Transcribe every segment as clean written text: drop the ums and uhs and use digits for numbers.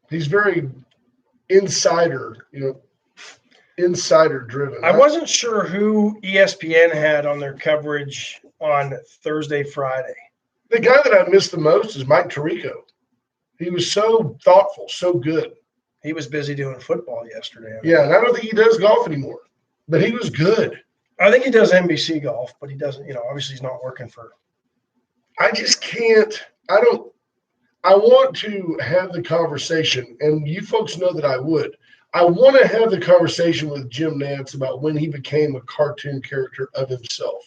he's very insider driven. I wasn't sure who ESPN had on their coverage on Thursday, Friday. The guy that I missed the most is Mike Tirico. He was so thoughtful, so good. He was busy doing football yesterday. Yeah, and I don't think he does golf anymore, but he was good. I think he does NBC golf, but he doesn't, obviously he's not working for. I just can't. I want to have the conversation, and you folks know that I would. I want to have the conversation with Jim Nantz about when he became a cartoon character of himself.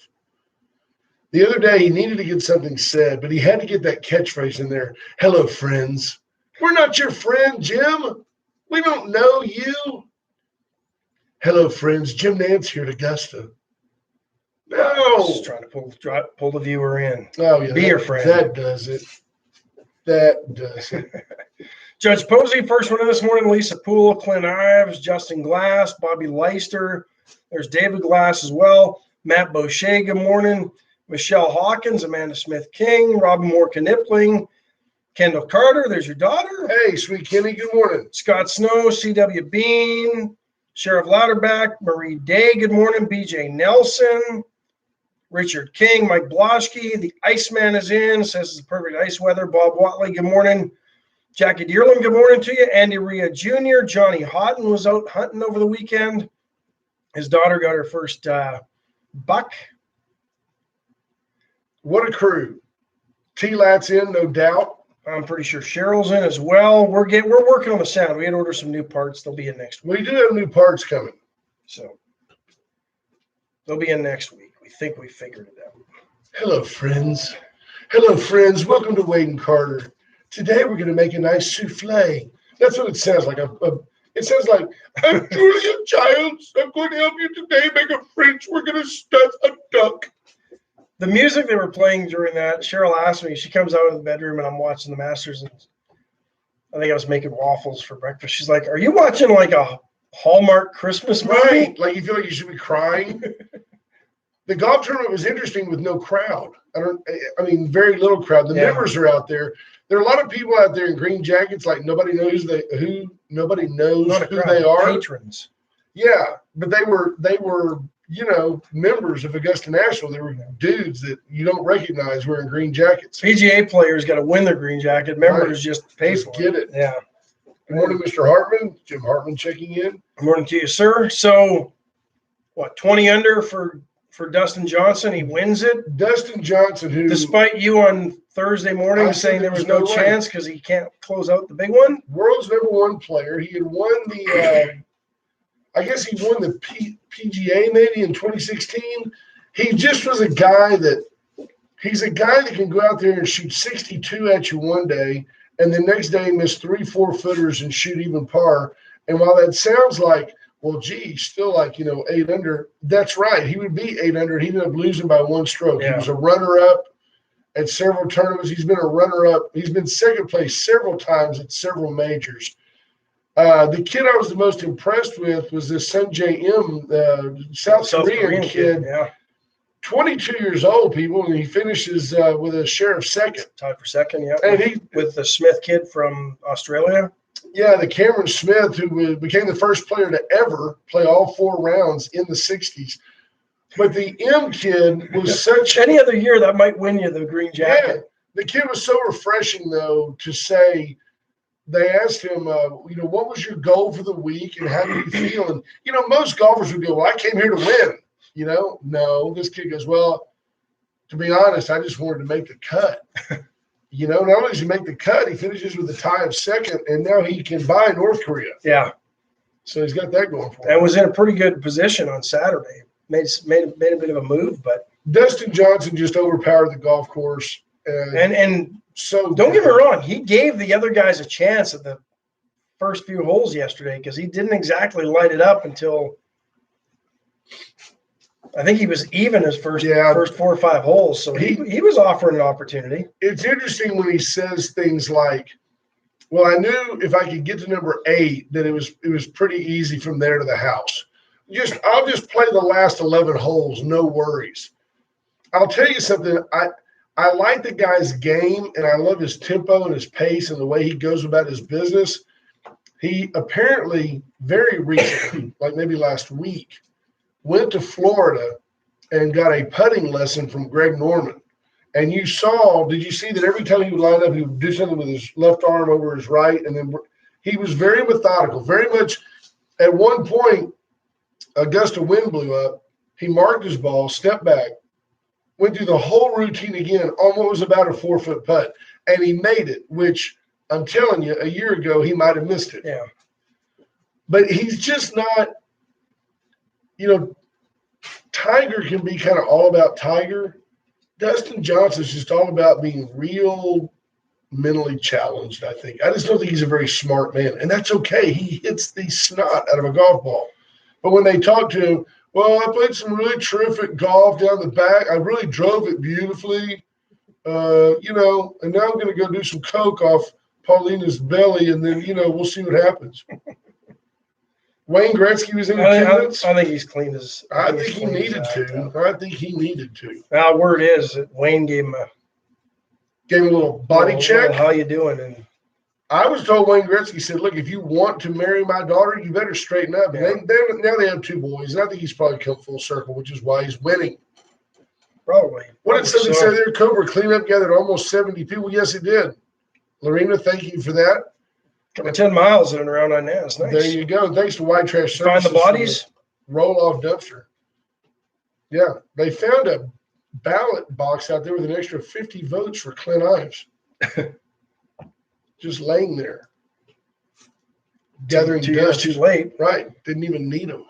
The other day, he needed to get something said, but he had to get that catchphrase in there. Hello, friends. We're not your friend, Jim. We don't know you. Hello, friends. Jim Nantz here at Augusta. No. Just trying to pull the viewer in. Oh, yeah. Be your friend. That does it. That does it. Judge Posey, first one in this morning. Lisa Poole, Clint Ives, Justin Glass, Bobby Leister. There's David Glass as well. Matt Boucher, good morning. Michelle Hawkins, Amanda Smith-King, Robin Moore-Knipling, Kendall Carter, there's your daughter. Hey, sweet Kenny, good morning. Scott Snow, C.W. Bean, Sheriff Louderback, Marie Day, good morning. B.J. Nelson, Richard King, Mike Bloschke, the Iceman is in, says it's perfect ice weather. Bob Watley, good morning. Jackie Dearland, good morning to you. Andy Rhea Jr., Johnny Houghton was out hunting over the weekend. His daughter got her first buck. What a crew. T-Lat's in, no doubt. I'm pretty sure Cheryl's in as well. We're working on the sound. We had to order some new parts. They'll be in next week. We do have new parts coming. So they'll be in next week. We think we figured it out. Hello, friends. Hello, friends. Welcome to Wade and Carter. Today we're going to make a nice souffle. That's what it sounds like. It sounds like, I'm Julia Childs. I'm going to help you today make a French. We're going to stuff a duck. The music they were playing during that, Cheryl asked me, she comes out of the bedroom and I'm watching the Masters and I think I was making waffles for breakfast. She's like, are you watching like a Hallmark Christmas movie? Right. Like you feel like you should be crying. The golf tournament was interesting with no crowd. Very little crowd. The members are out there. There are a lot of people out there in green jackets, like nobody knows who they are. Patrons. Yeah, but they were members of Augusta National. They were dudes that you don't recognize wearing green jackets. PGA players got to win their green jacket. Members just pay for get it. Yeah. Good morning, Mr. Hartman. Jim Hartman checking in. Good morning to you, sir. So, 20 under for Dustin Johnson? He wins it. Dustin Johnson, who, despite you on Thursday morning saying there was no chance because he can't close out the big one. World's #1 player. He had won the. I guess he won the PGA maybe in 2016. He just was a guy that can go out there and shoot 62 at you one day, and the next day miss 3-4 footers and shoot even par. And while that sounds like, well, gee, still 8 under, that's right. He would be 8 under. He ended up losing by 1 stroke. Yeah. He was a runner-up at several tournaments. He's been a runner-up. He's been second place several times at several majors. The kid I was the most impressed with was this Sungjae Im, South Korean kid. Yeah. 22 years old, people, and he finishes with a share of second. Tied for second, yeah. And with the Smith kid from Australia. Yeah, the Cameron Smith, who became the first player to ever play all 4 rounds in the 60s. But the M kid was such – any other year that might win you the green jacket. Yeah, the kid was so refreshing, though, to say – they asked him, what was your goal for the week and how do you feel? And, most golfers would go, well, I came here to win. No, this kid goes, well, to be honest, I just wanted to make the cut. Not only does he make the cut, he finishes with a tie of second, and now he can buy North Korea. Yeah. So he's got that going for him. And was in a pretty good position on Saturday. Made a bit of a move, but Dustin Johnson just overpowered the golf course. And so don't get me wrong, he gave the other guys a chance at the first few holes yesterday because he didn't exactly light it up until I think he was even his first 4 or 5 holes. So he was offering an opportunity. It's interesting when he says things like, well, I knew if I could get to number 8 that it was pretty easy from there to the house. I'll just play the last 11 holes, no worries. I'll tell you something. I like the guy's game, and I love his tempo and his pace and the way he goes about his business. He apparently very recently, like maybe last week, went to Florida and got a putting lesson from Greg Norman. And did you see that every time he would line up, he would do something with his left arm over his right? And then he was very methodical, very much. At one point, a gust of wind blew up. He marked his ball, stepped back, went through the whole routine again on what was about a 4-foot putt. And he made it, which I'm telling you, a year ago, he might have missed it. Yeah. But he's just not, Tiger can be kind of all about Tiger. Dustin Johnson's just all about being real mentally challenged, I think. I just don't think he's a very smart man, and that's okay. He hits the snot out of a golf ball. But when they talk to him, well, I played some really terrific golf down the back. I really drove it beautifully, and now I'm going to go do some coke off Paulina's belly, and then, we'll see what happens. Wayne Gretzky was in attendance. I think he's clean as. I think he needed to. I think he needed to. Now, word is that Wayne gave him a little body check. How you doing? And I was told Wayne Gretzky said, "Look, if you want to marry my daughter, you better straighten up." Yeah. And now they have 2 boys, and I think he's probably come full circle, which is why he's winning. Probably. What did somebody say there? Cobra cleanup gathered almost 70 people. Yes, it did. Lorena, thank you for that. 10 miles in and around on that. That's nice. There you go. Thanks to White Trash Services. Find the bodies? Roll-off dumpster. Yeah. They found a ballot box out there with an extra 50 votes for Clint Ives. Just laying there. Gathering 2 years dust. too late. Right. Didn't even need them.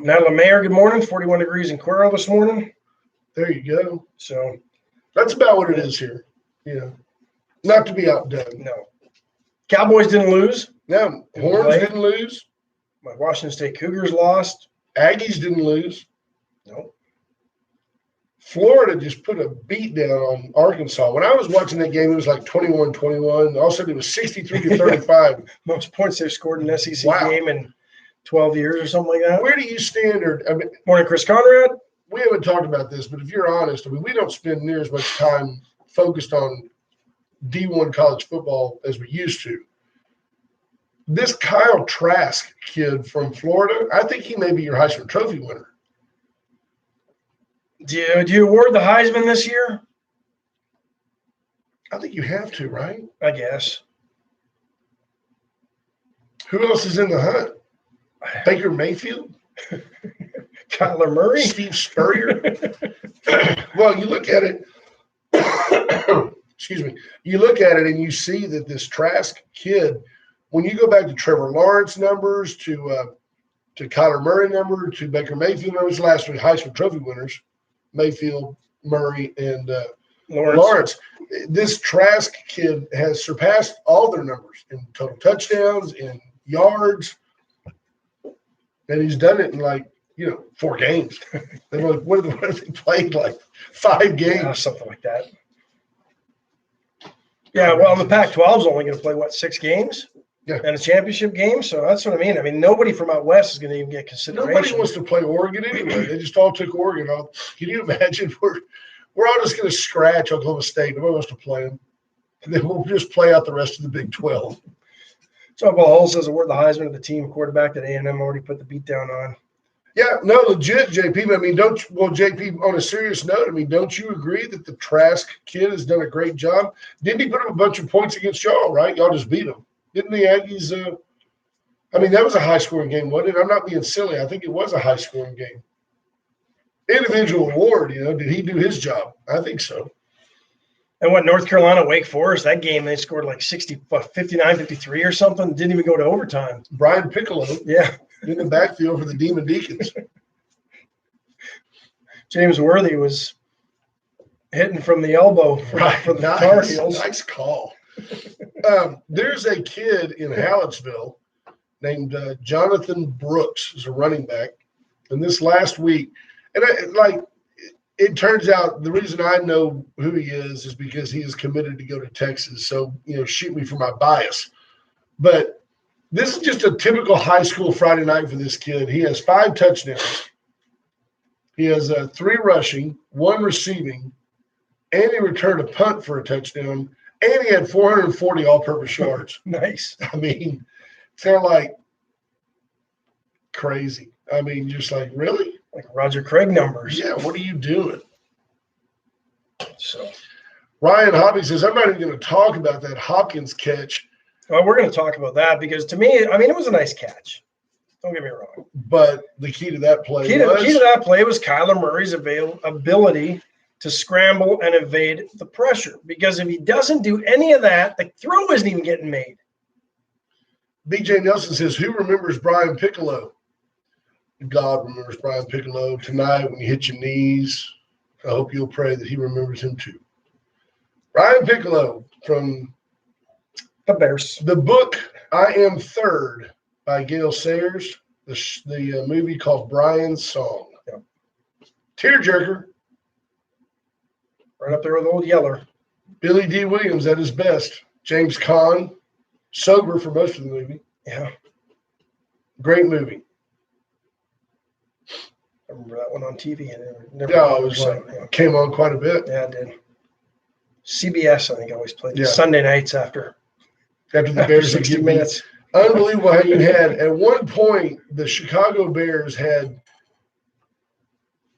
Natalie Mayer, good morning. 41 degrees in Cuero this morning. There you go. So that's about what it is here. Not to be outdone. No. Cowboys didn't lose. No. Horns didn't lose. My Washington State Cougars lost. Aggies didn't lose. No. Florida just put a beat down on Arkansas. When I was watching that game, it was like 21-21. All of a sudden, it was 63-35. Most points they've scored in an SEC game in 12 years or something like that. Where do you stand? Morning, Chris Conrad. We haven't talked about this, but if you're honest, we don't spend near as much time focused on D1 college football as we used to. This Kyle Trask kid from Florida, I think he may be your Heisman Trophy winner. Do you award the Heisman this year? I think you have to, right? I guess. Who else is in the hunt? Baker Mayfield? Kyler Murray? Steve Spurrier? Well, you look at it. Excuse me. You look at it and you see that this Trask kid, when you go back to Trevor Lawrence numbers, to Kyler Murray number, to Baker Mayfield numbers, last 3 Heisman Trophy winners, Mayfield, Murray, and Lawrence. This Trask kid has surpassed all their numbers in total touchdowns, in yards, and he's done it in 4 games. They're like, what have they played? 5 games? Yeah, something like that. Yeah, well, the Pac-12 is only going to play, 6 games? Yeah. And a championship game? So that's what I mean. I mean, nobody from out west is going to even get consideration. Nobody wants to play Oregon anyway. They just all took Oregon off. Can you imagine? We're all just going to scratch Oklahoma State. Nobody wants to play them. And then we'll just play out the rest of the Big 12. So Paul Hull says award the Heisman to the team quarterback that A&M already put the beat down on. Yeah, no, legit, JP. JP, on a serious note, don't you agree that the Trask kid has done a great job? Didn't he put up a bunch of points against y'all, right? Y'all just beat him. Didn't the Aggies that was a high-scoring game, wasn't it? I'm not being silly. I think it was a high-scoring game. Individual award, did he do his job? I think so. And North Carolina, Wake Forest, that game, they scored 59-53 or something. Didn't even go to overtime. Brian Piccolo. Yeah. In the backfield for the Demon Deacons. James Worthy was hitting from the elbow for the Tar Heels. Nice call. There's a kid in Hallettsville named Jonathan Brooks, who's a running back. And this last week, and it turns out the reason I know who he is because he is committed to go to Texas. So, shoot me for my bias. But this is just a typical high school Friday night for this kid. He has 5 touchdowns. He has 3 rushing, 1 receiving, and he returned a punt for a touchdown, and he had 440 all-purpose yards. Nice. I mean, it's kind of like crazy. I mean, just like, really? Like Roger Craig numbers. Yeah, what are you doing? So, Ryan Hobby says, I'm not even going to talk about that Hopkins catch. well, we're going to talk about that because to me, I mean, it was a nice catch. Don't get me wrong. But the key to that play Key to that play was Kyler Murray's ability to scramble and evade the pressure. Because if he doesn't do any of that, the throw isn't even getting made. BJ Nelson says, who remembers Brian Piccolo? God remembers Brian Piccolo. Tonight when you hit your knees, I hope you'll pray that he remembers him too. Brian Piccolo from The Bears. the book I Am Third by Gail Sayers, the movie called Brian's Song. Yep. Tearjerker. Right up there with Old Yeller. Billy D. Williams at his best. James Caan, sober for most of the movie. Yeah. Great movie. I remember that one on TV. And never Yeah, it was came on quite a bit. Yeah, it did. CBS, I think, always played Yeah. Sunday nights after After the Bears 60 had minutes. Unbelievable how you had, at one point, the Chicago Bears had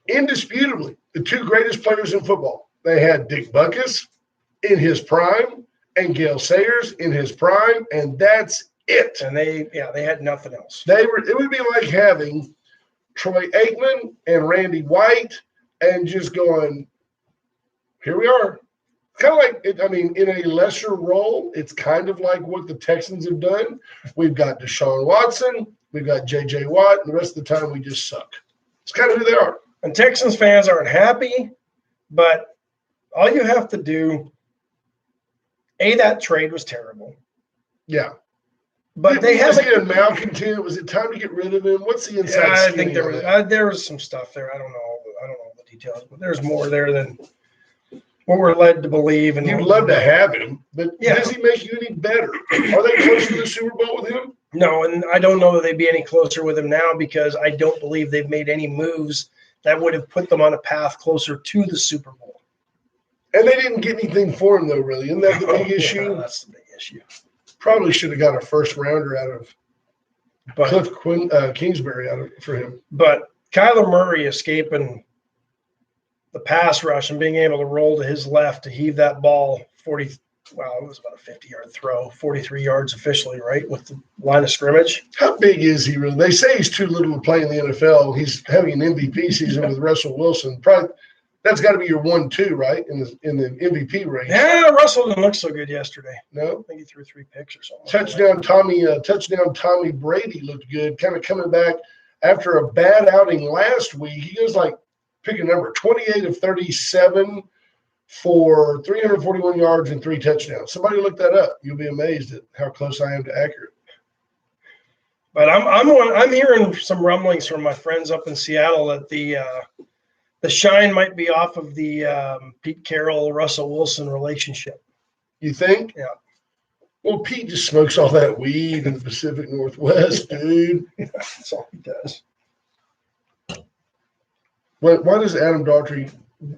indisputably the two greatest players in football. They had Dick Butkus in his prime and Gale Sayers in his prime, and that's it. And they had nothing else. It would be like having Troy Aikman and Randy White and just going, here we are. Kind of like, in a lesser role, it's kind of like what the Texans have done. We've got Deshaun Watson, we've got J.J. Watt, and the rest of the time we just suck. It's kind of who they are. And Texans fans aren't happy, but all you have to do, that trade was terrible. Yeah. But they was have he a malcontent? Was it time to get rid of him? What's the inside I skinny think there on was that? there was some stuff there. I don't know the details, but there's more there than what we're led to believe. And You'd love to have him, but Yeah. does he make you any better? Are they close to the Super Bowl with him? No, and I don't know that they'd be any closer with him now because I don't believe they've made any moves that would have put them on a path closer to the Super Bowl. And they didn't get anything for him, though, really. Isn't that the big Yeah, issue? that's the big issue. Probably should have got a first rounder out of But Cliff Kingsbury for him. But Kyler Murray escaping the pass rush and being able to roll to his left to heave that ball it was about a 50-yard throw, 43 yards officially, right, with the line of scrimmage. How big is he really? They say he's too little to play in the NFL. He's having an MVP season with Russell Wilson. Probably that's got to be your 1-2, right, in the MVP race. Yeah, Russell didn't look so good yesterday. No. I think he threw 3 picks or something. Touchdown Tommy Brady looked good, kind of coming back after a bad outing last week. He goes pick a number, 28 of 37 for 341 yards and 3 touchdowns. Somebody look that up. You'll be amazed at how close I am to accurate. But I'm hearing some rumblings from my friends up in Seattle that the shine might be off of the Pete Carroll Russell Wilson relationship. You think? Yeah. Well, Pete just smokes all that weed in the Pacific Northwest, dude. That's all he does. Why does Adam Daughtry?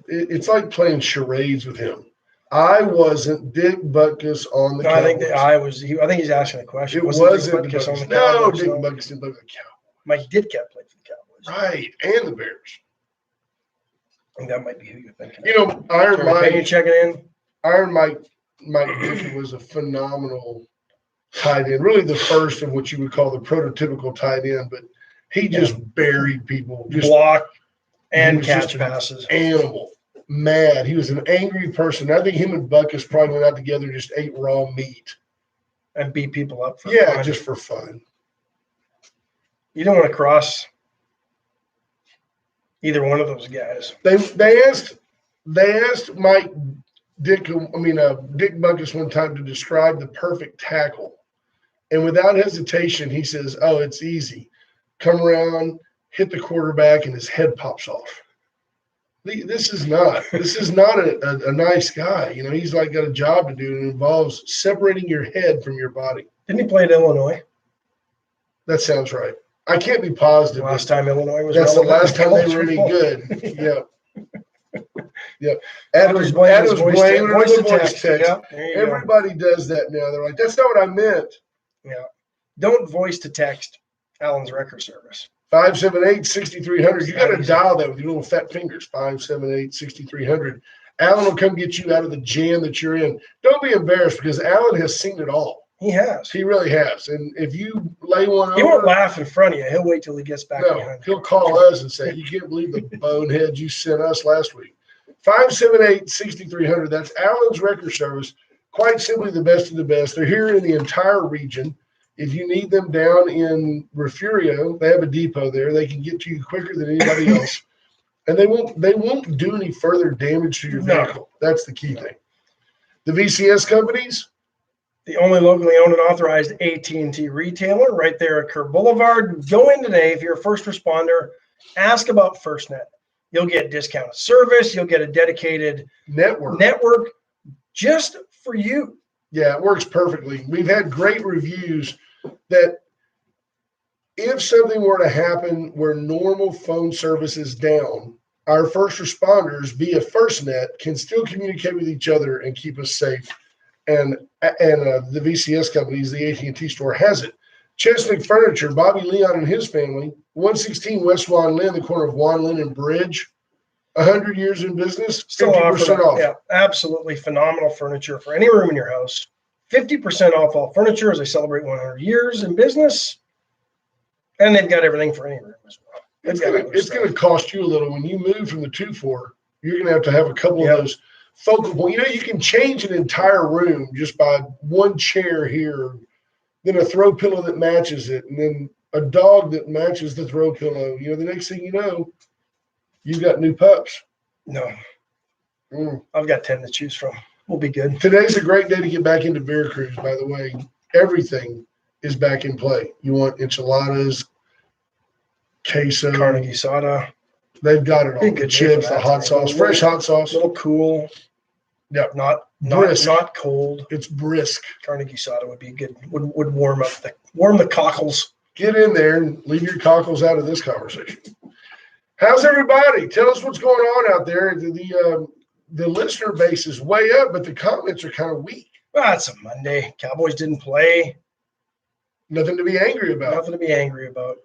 It's like playing charades with him. I wasn't Dick Butkus on the No, Cowboys. I think he's asking a question. It wasn't wasn't Dick Dick Butkus on the Butkus. No, Cowboys, Dick no. Butkus didn't play for the Cowboys. Mike Ditka played for the Cowboys. Right, and the Bears. I think that might be who you're thinking. You know, Iron Mike checking in. Mike Ditka was a phenomenal tight end. Really the first of what you would call the prototypical tight end, but he just buried people. Just Block and he was catch just an passes. Animal. Mad. He was an angry person. I think him and Butkus probably went out together and just ate raw meat. And beat people up for Yeah, fun. just for fun. You don't want to cross either one of those guys. They asked Dick Butkus one time to describe the perfect tackle. And without hesitation, he says, "Oh, it's easy. Come around, hit the quarterback, and his head pops off." This is not a nice guy. You know, he's got a job to do, and it involves separating your head from your body. Didn't he play at Illinois? That sounds right. I can't be positive. Last time Illinois was That's the relevant. last time they were any good. Yeah. Adam's Voice blaming voice the to voice text. text. Yeah, there you go. Everybody does that now. They're like, that's not what I meant. Yeah. Don't voice to text Alan's record service. 578-6300. You got to Easy. dial that with your little fat fingers. 578-6300. Alan will come get you out of the jam that you're in. Don't be embarrassed because Alan has seen it all. He has. He really has. And if you lay one He over, won't laugh in front of you. He'll wait till he gets back no, behind he'll you. call us and say, you can't believe the boneheads you sent us last week. 578-6300. That's Alan's Record Service. Quite simply the best of the best. They're here in the entire region. If you need them down in Refugio, they have a depot there. They can get to you quicker than anybody else. And they won't do any further damage to your vehicle. That's the key thing. The VCS companies, The only locally owned and authorized AT&T retailer right there at Kerr Boulevard. Go in today if you're a first responder. Ask about FirstNet. You'll get discounted service. You'll get a dedicated network just for you. Yeah, it works perfectly. We've had great reviews that if something were to happen where normal phone service is down, our first responders via FirstNet can still communicate with each other and keep us safe. And the VCS companies, the AT&T store has it. Chesnick Furniture, Bobby Leon and his family, 116 West Juan Lynn, the corner of Juan Lynn and Bridge. 100 years in business, Still 50% off. Yeah, absolutely phenomenal furniture for any room in your house. 50% off all furniture as they celebrate 100 years in business. And they've got everything for any room as well. It's going to cost you a little. When you move from the 2-4, you're going to have a couple of those focal points. You know, you can change an entire room just by one chair here, then a throw pillow that matches it, and then a dog that matches the throw pillow. You know, the next thing you know, you've got new pups. No. I've got 10 to choose from. We'll be good. Today's a great day to get back into Veracruz, by the way. Everything is back in play. You want enchiladas, queso. Carnegie soda. They've got it all. The chips, the hot sauce, fresh hot sauce. A little cool. Yeah. Not cold. It's brisk. Carnegie soda would be good. Would warm the cockles. Get in there and leave your cockles out of this conversation. How's everybody? Tell us what's going on out there. The listener base is way up, but the comments are kind of weak. Well, it's a Monday. Cowboys didn't play. Nothing to be angry about. Nothing to be angry about.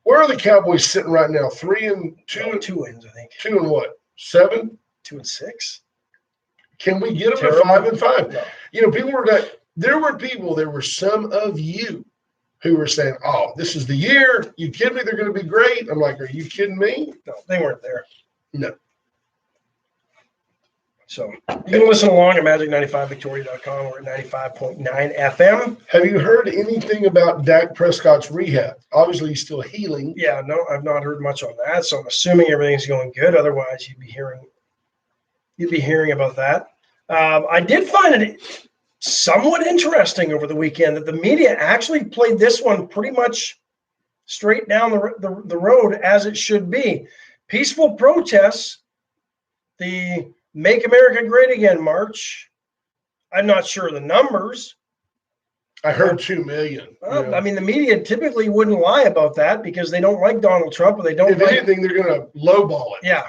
Where are the Cowboys sitting right now? 3-2? 2 wins, I think. 2 and what? 7? 2-6. Can we get them to 5-5? No. You know, there were some of you who were saying, oh, this is the year. You kidding me? They're going to be great. I'm like, are you kidding me? No, they weren't there. No. So you can listen along at magic95victoria.com or at 95.9 FM. Have you heard anything about Dak Prescott's rehab? Obviously, he's still healing. Yeah, no, I've not heard much on that. So I'm assuming everything's going good. Otherwise, you'd be hearing about that. I did find it somewhat interesting over the weekend that the media actually played this one pretty much straight down the road as it should be. Peaceful protests, the Make America Great Again march. I'm not sure of the numbers. I heard 2 million. I mean, the media typically wouldn't lie about that because they don't like Donald Trump, or they don't. If anything, they're going to lowball it. Yeah,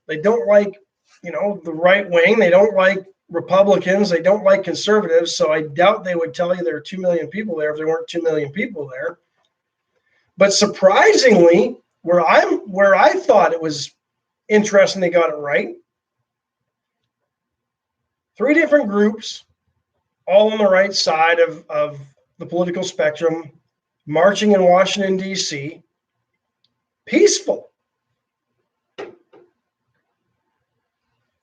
they don't like the right wing. They don't like Republicans. They don't like conservatives. So I doubt they would tell you there are 2 million people there if there weren't 2 million people there. But surprisingly, where I thought it was interesting, they got it right. 3 different groups, all on the right side of the political spectrum, marching in Washington, D.C. Peaceful.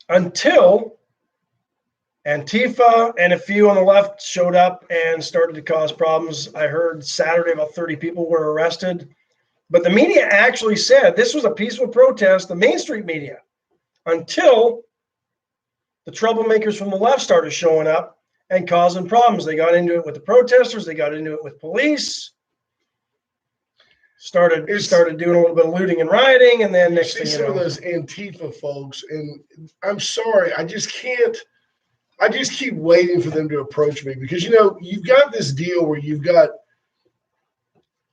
Until Antifa and a few on the left showed up and started to cause problems. I heard Saturday about 30 people were arrested. But the media actually said this was a peaceful protest, the Main Street media, until the troublemakers from the left started showing up and causing problems. They got into it with the protesters. They got into it with police. Started doing a little bit of looting and rioting, and then next thing you know, some of those Antifa folks, and I'm sorry, I just keep waiting for them to approach me because you've got this deal where you've got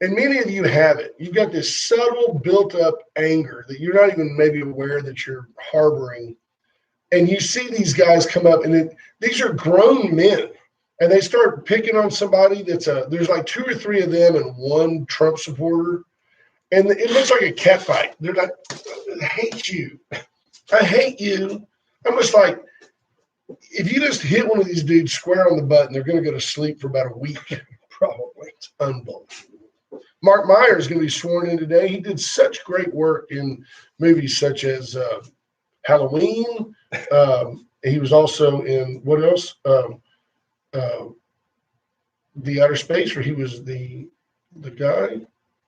and many of you have it. You've got this subtle built-up anger that you're not even maybe aware that you're harboring. And you see these guys come up, and these are grown men, and they start picking on somebody there's like 2 or 3 of them and one Trump supporter, and it looks like a cat fight. They're like, I hate you. I hate you. I'm just like, if you just hit one of these dudes square on the butt, they're going to go to sleep for about a week. Probably. It's unbelievable. Mark Meyer is going to be sworn in today. He did such great work in movies such as Halloween. He was also in, what else? The Outer Space, where he was the guy.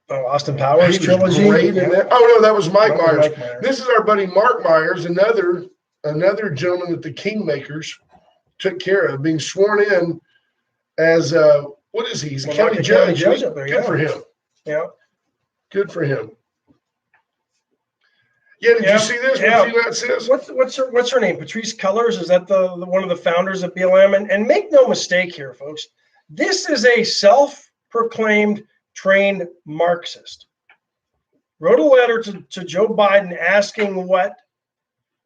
Austin Powers trilogy. Great in that. Oh, no, that was Mike Myers. This is our buddy Mark Myers, another gentleman that the Kingmakers took care of, being sworn in as what is he? He's a county judge. Up there, Good for him. Yeah. Good for him. Yeah, did you see this? Yeah. What says? What's her name? Patrice Cullors? Is that the one of the founders of BLM? And make no mistake here, folks. This is a self-proclaimed trained Marxist. Wrote a letter to Joe Biden asking what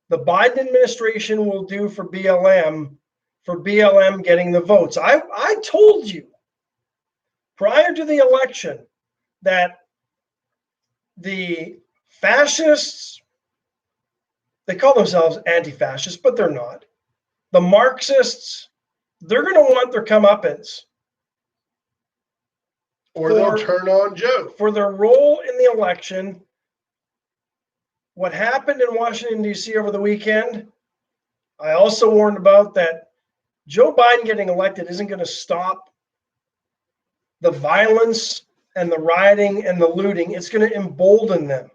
the Biden administration will do for BLM getting the votes. I told you prior to the election that the fascists, they call themselves anti-fascists, but they're not. The Marxists, they're going to want their comeuppance. Or they'll turn on Joe. For their role in the election. What happened in Washington, D.C. over the weekend, I also warned about that Joe Biden getting elected isn't going to stop the violence and the rioting and the looting. It's going to embolden them.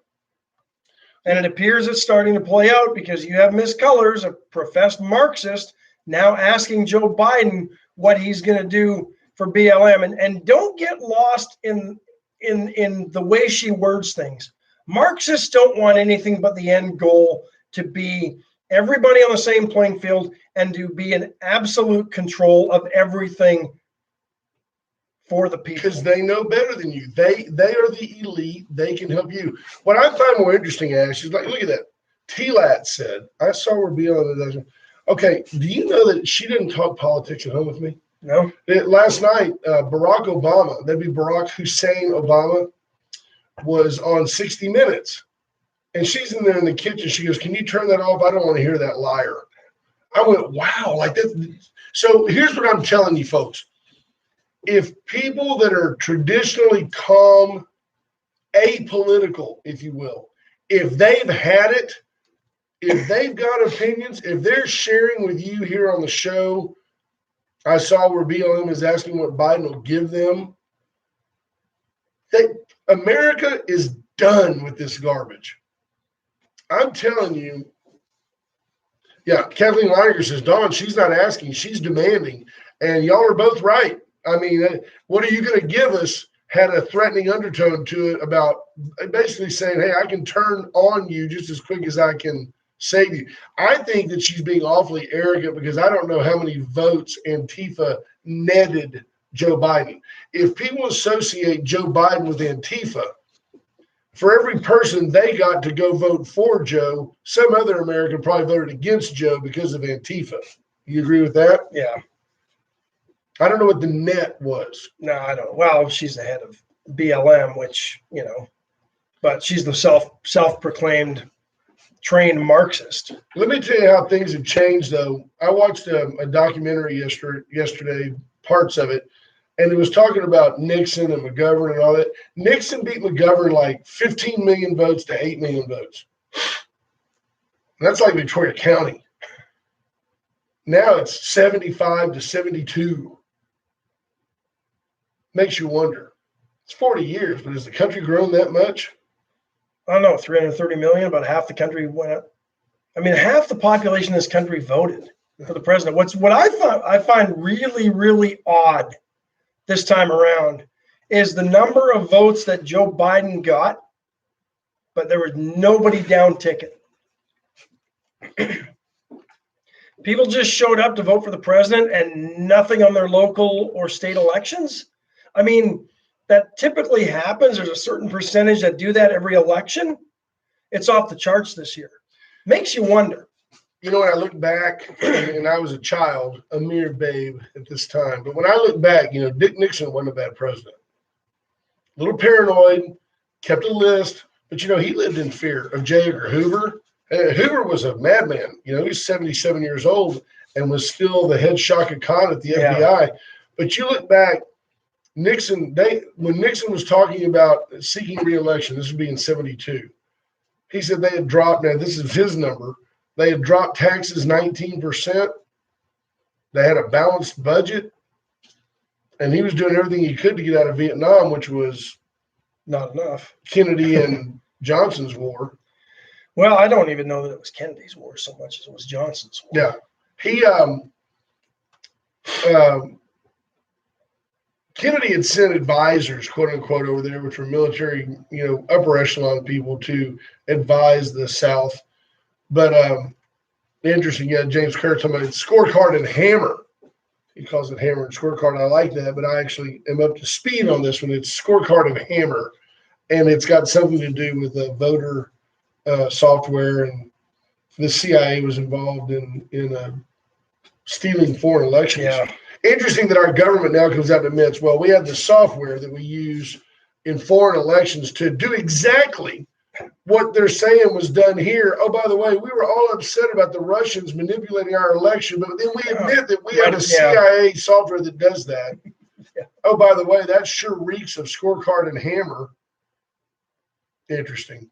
And it appears it's starting to play out because you have Ms. Cullors, a professed Marxist, now asking Joe Biden what he's going to do for BLM. And don't get lost in the way she words things. Marxists don't want anything but the end goal to be everybody on the same playing field and to be in absolute control of everything for the people. Because they know better than you. They are the elite. They can help you. What I find more interesting, Ash, is like, look at that. T-Lat said, I saw her be on the dozen. Okay, do you know that she didn't talk politics at home with me? No. Last night, Barack Obama, that'd be Barack Hussein Obama, was on 60 Minutes. And she's in there in the kitchen. She goes, can you turn that off? I don't want to hear that liar. I went, wow, like that. So here's what I'm telling you, folks. If people that are traditionally calm, apolitical, if you will, if they've had it, if they've got opinions, if they're sharing with you here on the show, I saw where BLM is asking what Biden will give them. America is done with this garbage. I'm telling you. Yeah, Kathleen Leininger says, Dawn, she's not asking, she's demanding. And y'all are both right. I mean, what are you going to give us had a threatening undertone to it about basically saying, hey, I can turn on you just as quick as I can save you. I think that she's being awfully arrogant because I don't know how many votes Antifa netted Joe Biden. If people associate Joe Biden with Antifa, for every person they got to go vote for Joe, some other American probably voted against Joe because of Antifa. You agree with that? Yeah. I don't know what the net was. No, I don't. Well, she's the head of BLM, which, but she's the self-proclaimed trained Marxist. Let me tell you how things have changed, though. I watched a documentary yesterday, parts of it, and it was talking about Nixon and McGovern and all that. Nixon beat McGovern like 15 million votes to 8 million votes. That's like Victoria County. Now it's 75 to 72. Makes you wonder. It's 40 years, but has the country grown that much? I don't know, 330 million, about half the country went up. I mean, half the population of this country voted for the president. What I find really, really odd this time around is the number of votes that Joe Biden got, but there was nobody down ticket. People just showed up to vote for the president and nothing on their local or state elections. I mean, that typically happens. There's a certain percentage that do that every election. It's off the charts this year. Makes you wonder. You know, when I look back, and I was a child, a mere babe at this time, but when I look back, you know, Dick Nixon wasn't a bad president. A little paranoid, kept a list, but, you know, he lived in fear of J. Edgar Hoover. Hoover was a madman. You know, he's 77 years old and was still the head Shaka Khan at the FBI. But you look back, Nixon, when Nixon was talking about seeking re-election, this would be in 72, he said they had dropped, now this is his number, they had dropped taxes 19%. They had a balanced budget. And he was doing everything he could to get out of Vietnam, which was not enough. Kennedy and Johnson's war. Well, I don't even know that it was Kennedy's war so much as it was Johnson's war. Yeah. Kennedy had sent advisors, quote unquote, over there, which were military, you know, upper echelon people to advise the South. But interesting, yeah, James Kerr talking about scorecard and hammer. He calls it hammer and scorecard. I like that, but I actually am up to speed on this one. It's scorecard and hammer, and it's got something to do with the voter software, and the CIA was involved in stealing foreign elections. Yeah. Interesting that our government now comes out and admits, well, we have the software that we use in foreign elections to do exactly what they're saying was done here. Oh, by the way, we were all upset about the Russians manipulating our election, but then we admit that we have a CIA software that does that. Yeah. Oh, by the way, that sure reeks of scorecard and hammer. Interesting.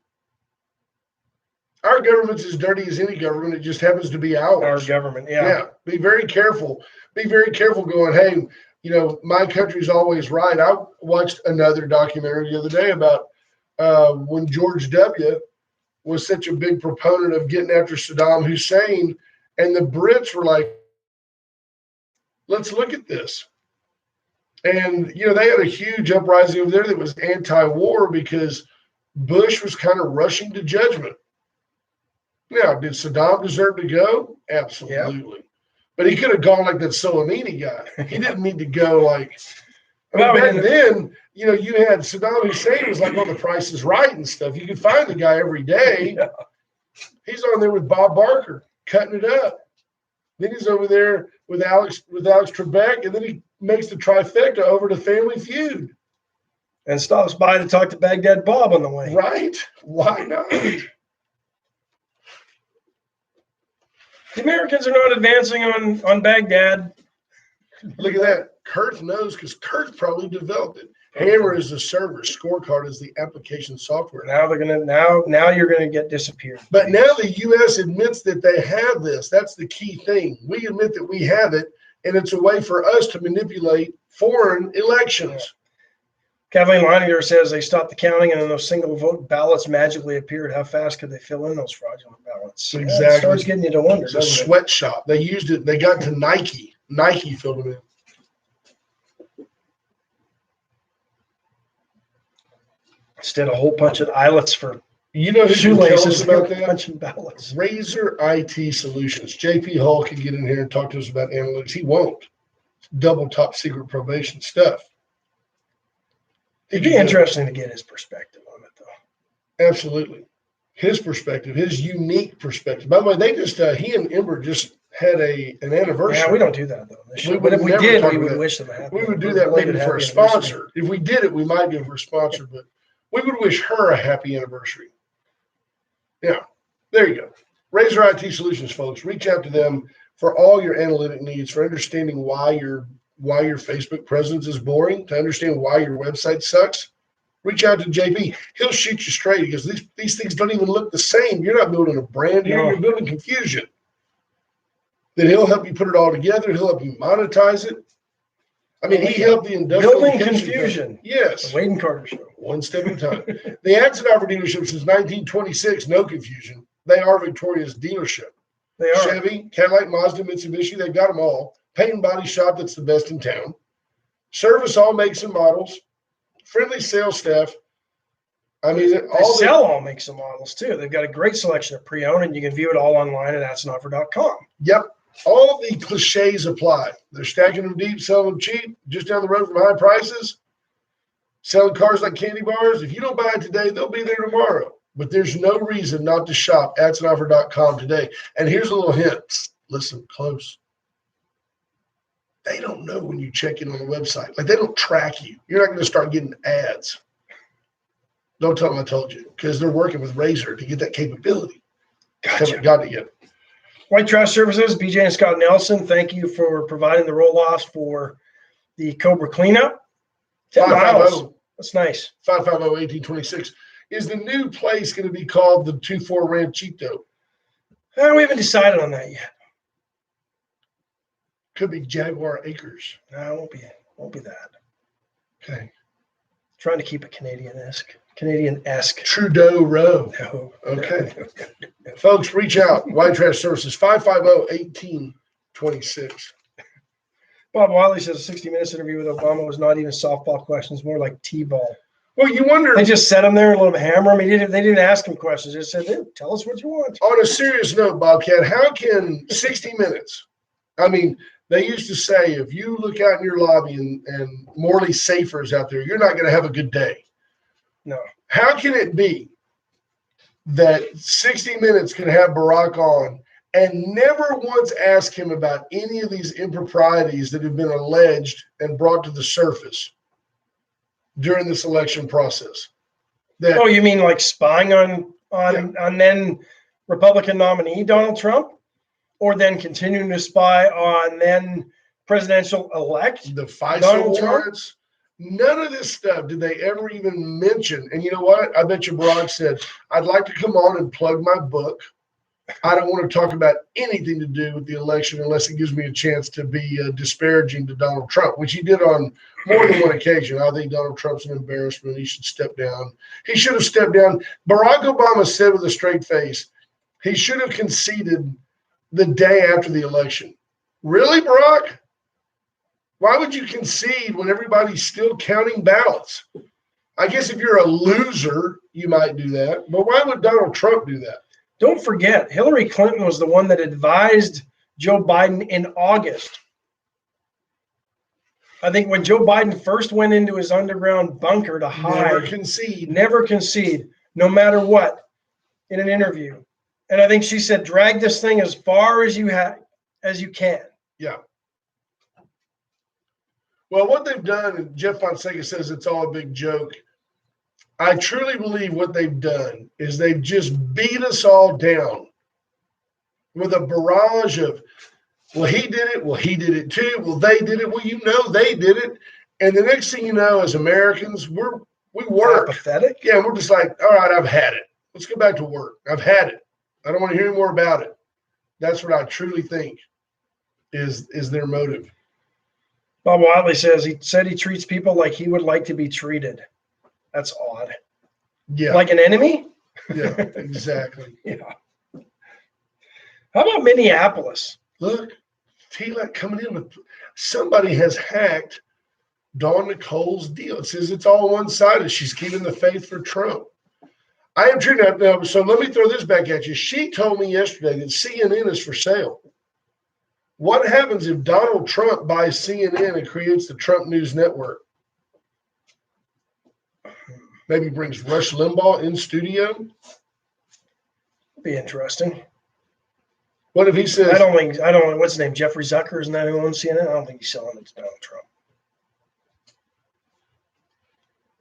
Our government's as dirty as any government. It just happens to be ours. Our government, yeah. Yeah. Be very careful. Be very careful going, hey, you know, my country's always right. I watched another documentary the other day about when George W. was such a big proponent of getting after Saddam Hussein, and the Brits were like, let's look at this. And, you know, they had a huge uprising over there that was anti-war because Bush was kind of rushing to judgment. Now, did Saddam deserve to go? Absolutely. Yep. But he could have gone like that Soleimani guy. He didn't need to go like – back then, you know, you had Saddam Hussein was like on The Price is Right and stuff. You could find the guy every day. Yeah. He's on there with Bob Barker, cutting it up. Then he's over there with Alex Trebek, and then he makes the trifecta over to Family Feud. And stops by to talk to Baghdad Bob on the way. Right? Why not? The Americans are not advancing on Baghdad. Look at that. Kurt knows because Kurt probably developed it. Hammer is the server. Scorecard is the application software. Now they're gonna now you're gonna get disappeared. But now the U.S. admits that they have this. That's the key thing. We admit that we have it, and it's a way for us to manipulate foreign elections. Kathleen Leininger says they stopped the counting and then those single vote ballots magically appeared. How fast could they fill in those fraudulent ballots? Exactly. It starts getting you to wonder. It's a sweatshop. They used it. They got to Nike. Nike filled them in. Instead of a whole bunch of eyelets for you know who shoelaces about that? Punching ballots. Razor IT Solutions. JP Hull can get in here and talk to us about analytics. He won't. Double top secret probation stuff. It'd be interesting to get his perspective on it, though. Absolutely. His perspective, his unique perspective. By the way, they just he and Ember just had an anniversary. Yeah, we don't do that though. But if we did, we would wish them a happy. We would do that maybe for a sponsor. If we did it, we might do it for a sponsor, but we would wish her a happy anniversary. Yeah, there you go. Razor IT Solutions, folks. Reach out to them for all your analytic needs, for understanding why your Facebook presence is boring, to understand why your website sucks. Reach out to JP. He'll shoot you straight because these things don't even look the same. You're not building a brand here. No. You're building confusion. Then he'll help you put it all together. He'll help you monetize it. I mean, he helped the industrial building confusion. Yes. The Wade and Carter Show. One step at a time. The Axonover dealership since 1926, no confusion. They are Victoria's dealership. They are. Chevy, Cadillac, Mazda, Mitsubishi, they've got them all. Paint and body shop that's the best in town. Service all makes and models. Friendly sales staff. I mean, sell all makes and models too. They've got a great selection of pre-owned, and you can view it all online at axonover.com. Yep. All the cliches apply. They're stacking them deep, selling them cheap, just down the road from high prices. selling cars like candy bars. If you don't buy it today, they'll be there tomorrow. But there's no reason not to shop adsandoffer.com today. And here's a little hint. Listen close. They don't know when you check in on the website. Like, they don't track you. You're not going to start getting ads. Don't tell them I told you, because they're working with Razor to get that capability. Gotcha. Haven't got it yet. White Trash Services, BJ and Scott Nelson, thank you for providing the roll-offs for the Cobra cleanup. 10 miles. That's nice. 550-1826. Is the new place going to be called the 24 Ranchito? We haven't decided on that yet. Could be Jaguar Acres. No, it won't be that. Okay. Trying to keep it Canadian-esque. Trudeau Row. No. Okay. Folks, reach out. White Trash Services, 550-1826. Bob Wiley says a 60 Minutes interview with Obama was not even softball questions, more like T-ball. Well, you wonder. They just set him there and let him hammer him. They didn't ask him questions. They just said, hey, tell us what you want. On a serious note, Bobcat, how can 60 Minutes, I mean, they used to say, if you look out in your lobby and Morley Safer's out there, you're not going to have a good day. No. How can it be that 60 Minutes can have Barack on and never once ask him about any of these improprieties that have been alleged and brought to the surface during this election process? Oh, you mean like spying on then Republican nominee Donald Trump? Or then continuing to spy on then presidential elect the FISA Donald warrants? None of this stuff did they ever even mention. And you know what? I bet you Barack said, I'd like to come on and plug my book. I don't want to talk about anything to do with the election unless it gives me a chance to be disparaging to Donald Trump, which he did on more than one occasion. I think Donald Trump's an embarrassment. He should step down. He should have stepped down. Barack Obama said with a straight face, he should have conceded the day after the election. Really, Barack? Why would you concede when everybody's still counting ballots? I guess if you're a loser, you might do that. But why would Donald Trump do that? Don't forget, Hillary Clinton was the one that advised Joe Biden in August. I think when Joe Biden first went into his underground bunker to hide. Never concede, no matter what, in an interview. And I think she said, drag this thing as far as you can. Yeah. Well, what they've done, and Jeff Fonseca says it's all a big joke. I truly believe what they've done is they've just beat us all down with a barrage of, well, he did it. Well, he did it too. Well, they did it. Well, you know, they did it. And the next thing you know, as Americans, we work. Pathetic. Yeah, we're just like, all right, I've had it. Let's go back to work. I've had it. I don't want to hear any more about it. That's what I truly think is their motive. Bob Wiley says he said he treats people like he would like to be treated. That's odd. Yeah. Like an enemy? Yeah, exactly. Yeah. How about Minneapolis? Look, TLAC coming in with somebody has hacked Dawn Nicole's deal. It says it's all one-sided. She's keeping the faith for Trump. I am true now. So let me throw this back at you. She told me yesterday that CNN is for sale. What happens if Donald Trump buys CNN and creates the Trump News Network? Maybe brings Rush Limbaugh in studio? Be interesting. What if he says, I don't know, what's his name? Jeffrey Zucker, isn't that who owns CNN? I don't think he's selling it to Donald Trump.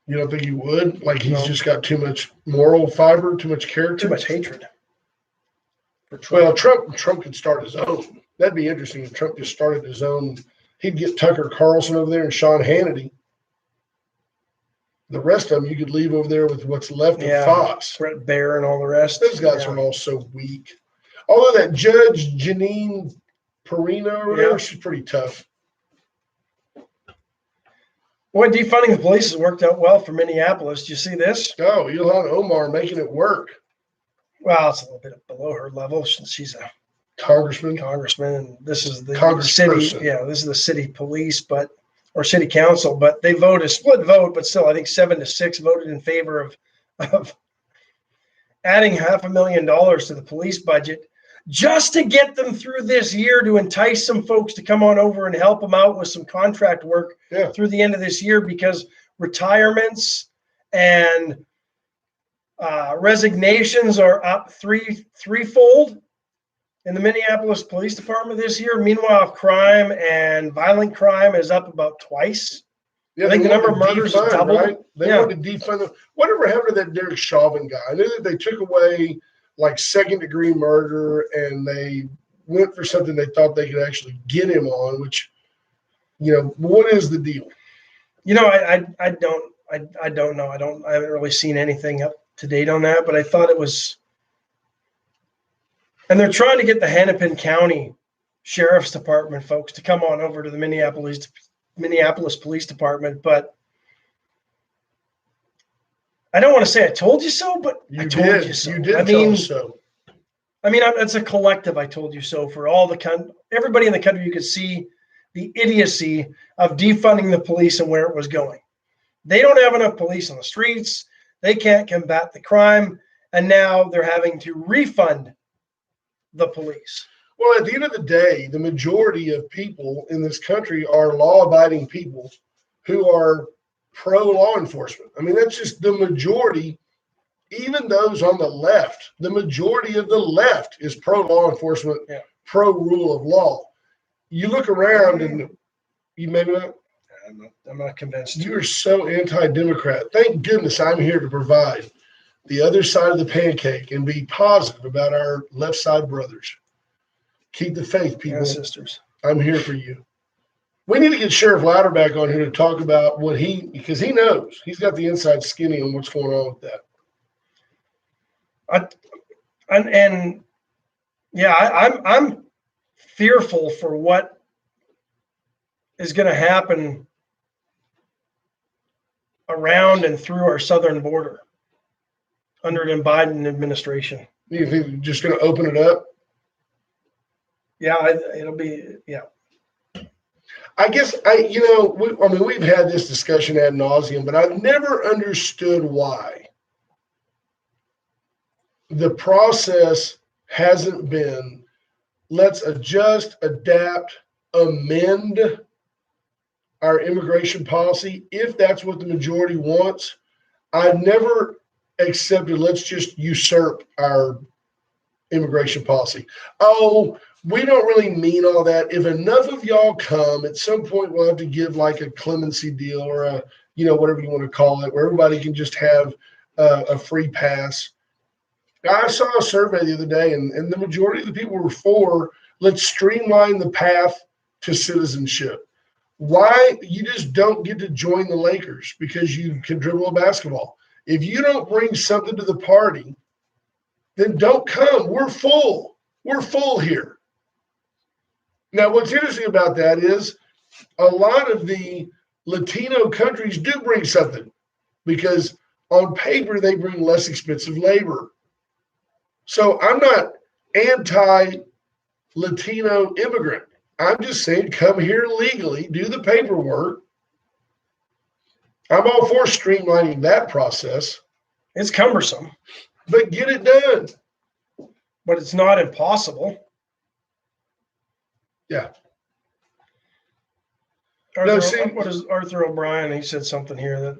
You don't think he would? Like he's just got too much moral fiber, too much character? Too much hatred. For Trump. Well, Trump could start his own. That'd be interesting if Trump just started his own. He'd get Tucker Carlson over there and Sean Hannity. The rest of them you could leave over there with what's left of Fox. Bret Baier and all the rest. Those guys are all so weak. Although that Judge Janine Perino or whatever, she's pretty tough. Boy, defunding the police has worked out well for Minneapolis. Do you see this? Oh, Ilhan Omar making it work. Well, it's a little bit below her level. She's a congressman, and this is the city. Yeah, this is the city police, or city council. But they voted split vote, but still, I think 7-6 voted in favor of adding $500,000 to the police budget just to get them through this year, to entice some folks to come on over and help them out with some contract work through the end of this year, because retirements and resignations are up threefold in the Minneapolis Police Department this year. Meanwhile, crime and violent crime is up about twice. Yeah, I think they the number of wanted to murders has defund, doubled. right? They Yeah. wanted to defund them. Whatever happened to that Derek Chauvin guy? I knew that they took away like second-degree murder, and they went for something they thought they could actually get him on. Which, what is the deal? I don't know. I haven't really seen anything up to date on that, but I thought it was. And they're trying to get the Hennepin County Sheriff's Department folks to come on over to the Minneapolis Police Department, but I don't want to say I told you so, but I told you so. You did tell us so. I mean, it's a collective I told you so for all everybody in the country. You could see the idiocy of defunding the police and where it was going. They don't have enough police on the streets. They can't combat the crime. And now they're having to refund the police. Well, at the end of the day, the majority of people in this country are law-abiding people who are pro-law enforcement. I mean, that's just the majority. Even those on the left, the majority of the left is pro-law enforcement, pro-rule of law. You look around and you maybe not. I'm not convinced. You are so anti-democrat. Thank goodness I'm here to provide the other side of the pancake and be positive about our left side brothers. Keep the faith, people. And sisters. I'm here for you. We need to get Sheriff Louderback on here to talk about because he knows. He's got the inside skinny on what's going on with that. I'm fearful for what is going to happen around and through our southern border under the Biden administration. You think they're just going to open it up? Yeah, it'll be, yeah. I guess we've had this discussion ad nauseum, but I've never understood why the process hasn't been let's adjust, adapt, amend our immigration policy if that's what the majority wants. I've never accepted let's just usurp our immigration policy. Oh, we don't really mean all that. If enough of y'all come, at some point we'll have to give like a clemency deal or a, whatever you want to call it, where everybody can just have a free pass. I saw a survey the other day, and the majority of the people were for let's streamline the path to citizenship. Why? You just don't get to join the Lakers because you can dribble a basketball. If you don't bring something to the party, then don't come. We're full. We're full here. Now, what's interesting about that is a lot of the Latino countries do bring something because on paper they bring less expensive labor. So I'm not anti-Latino immigrant. I'm just saying come here legally, do the paperwork. I'm all for streamlining that process. It's cumbersome. But get it done. But it's not impossible. Yeah. What is Arthur O'Brien? He said something here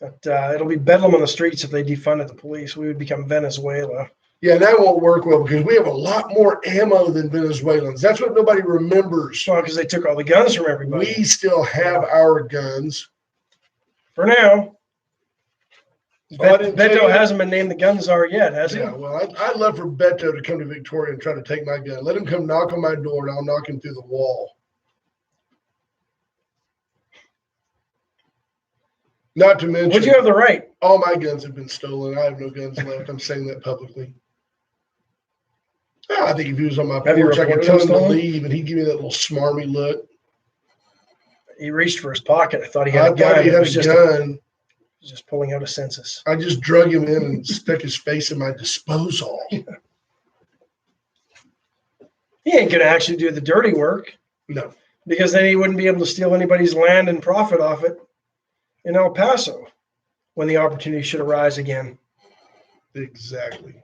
that it'll be bedlam on the streets if they defunded the police. We would become Venezuela. Yeah, that won't work well because we have a lot more ammo than Venezuelans. That's what nobody remembers. Well, because they took all the guns from everybody. We still have our guns. For now. Beto hasn't been named the gun czar yet, has he? Yeah, well, I'd love for Beto to come to Victoria and try to take my gun. Let him come knock on my door, and I'll knock him through the wall. Not to mention, would you have the right? All my guns have been stolen. I have no guns left. I'm saying that publicly. I think if he was on my porch, I could tell him to leave, and he'd give me that little smarmy look. He reached for his pocket. I thought he had a gun. I thought he had a gun. Just pulling out a census. I just drug him in and stuck his face in my disposal. He ain't going to actually do the dirty work. No. Because then he wouldn't be able to steal anybody's land and profit off it in El Paso when the opportunity should arise again. Exactly.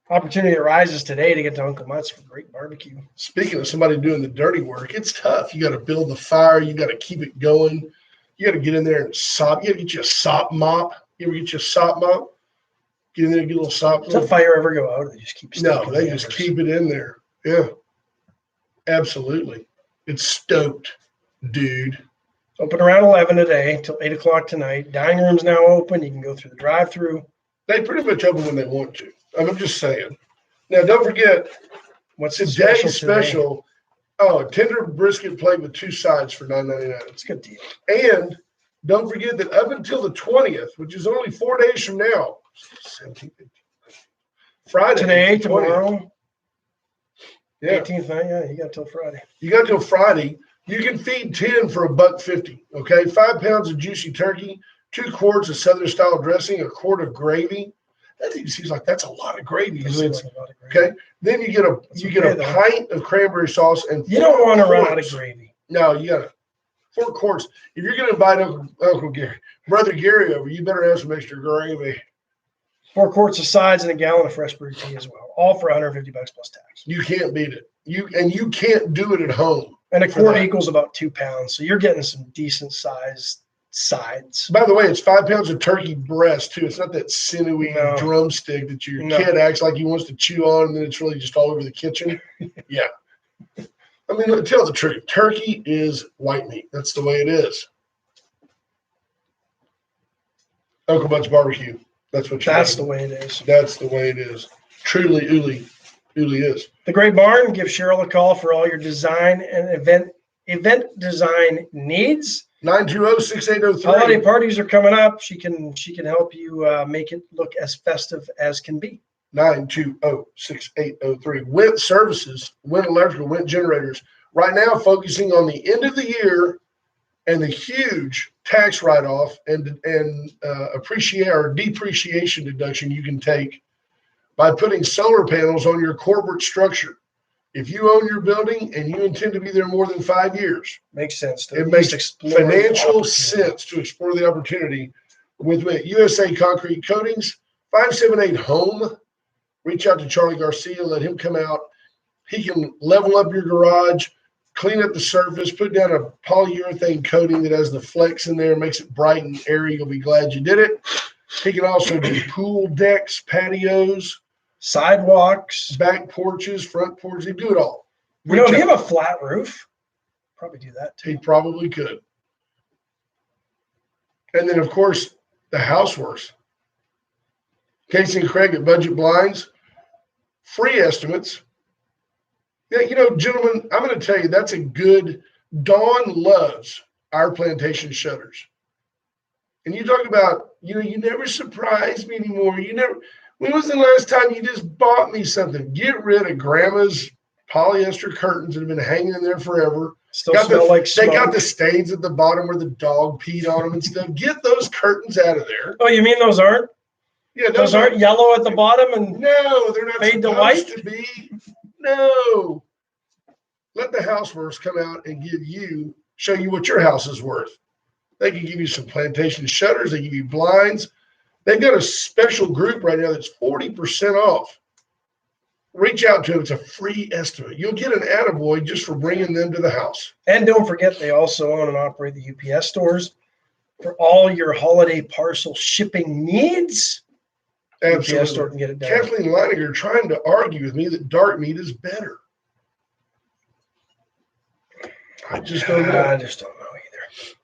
Opportunity arises today to get to Uncle Mutt's for great barbecue. Speaking of somebody doing the dirty work, it's tough. You got to build the fire. You got to keep it going. You got to get in there and sop. You got to get you a sop mop. You ever get you a sop mop? Get in there and get a little sop. Does the fire ever go out? Or they just keep No, stoking they the just embers? keep it in there. Yeah, absolutely. It's stoked, dude. Open around 11 today till 8 o'clock tonight. Dining room's now open. You can go through the drive-through. They pretty much open when they want to. I'm just saying. Now, don't forget, What's the today's special today? special. Oh, a tender brisket plate with 2 sides for $9.99. It's a good deal. And don't forget that up until the 20th, which is only 4 days from now, 17th, Friday. Today, 20th. tomorrow, Yeah. 18th night. Yeah, you got till Friday. You got till Friday. You can feed 10 for $1.50. Okay. 5 pounds of juicy turkey, 2 quarts of Southern style dressing, a quart of gravy. That even seems like that's a lot of gravy. That's It's- like a lot of gravy. okay. Then you get a okay, though. pint of cranberry sauce and You don't 4 want to run out of quarts. gravy. No, you got 4 quarts. If you're going to invite Uncle Gary, Brother Gary over, you better have some extra gravy. 4 quarts of sides and a gallon of fresh brewed tea as well. All for $150 plus tax. You can't beat it. You can't do it at home. And a For quart that. equals about 2 pounds. So you're getting some decent sized sides. By the way, it's 5 pounds of turkey breast too. It's not that sinewy No. drumstick that your No. kid acts like he wants to chew on, and then it's really just all over the kitchen. Yeah. I mean, tell the truth. Turkey is white meat. That's the way it is. Uncle Bud's barbecue. That's what you That's need. the way it is. That's the way it is. Truly, Uli is. The Great Barn, give Cheryl a call for all your design and event design needs. 920-6803. Holiday parties are coming up. She can help you make it look as festive as can be. 920-6803. Went Services, Went Electrical, Went Generators. Right now, focusing on the end of the year and the huge tax write-off and appreciate or depreciation deduction you can take by putting solar panels on your corporate structure. If you own your building and you intend to be there more than 5 years, Makes sense. To it at makes least explore the financial opportunity. sense to explore the opportunity with USA Concrete Coatings, 578 Home. Reach out to Charlie Garcia, let him come out. He can level up your garage, clean up the surface, put down a polyurethane coating that has the flex in there, makes it bright and airy. You'll be glad you did it. He can also do pool decks, patios, Sidewalks. back porches, front porches. He do it all. You know, Reach if you out. have a flat roof, probably do that too. He probably could. And then, of course, the housewares. Casey and Craig at Budget Blinds, free estimates. Yeah, you know, gentlemen, I'm going to tell you that's a good. Dawn loves our plantation shutters. And you talk about, you know, you never surprise me anymore. You never. When was the last time you just bought me something? Get rid of Grandma's polyester curtains that have been hanging in there forever. Still smell like They smoke. got the stains at the bottom where the dog peed on them and stuff. Get those curtains out of there. Oh, you mean those aren't? Yeah, Those aren't yellow at the bottom and No, they're not Fade to supposed white? to be. No. Let the housewares come out and show you what your house is worth. They can give you some plantation shutters. They give you blinds. They've got a special group right now that's 40% off. Reach out to them. It's a free estimate. You'll get an attaboy just for bringing them to the house. And don't forget, they also own and operate the UPS stores for all your holiday parcel shipping needs. UPS store Absolutely. can get it done. Kathleen Leininger trying to argue with me that dark meat is better. I just don't know. I just don't know either.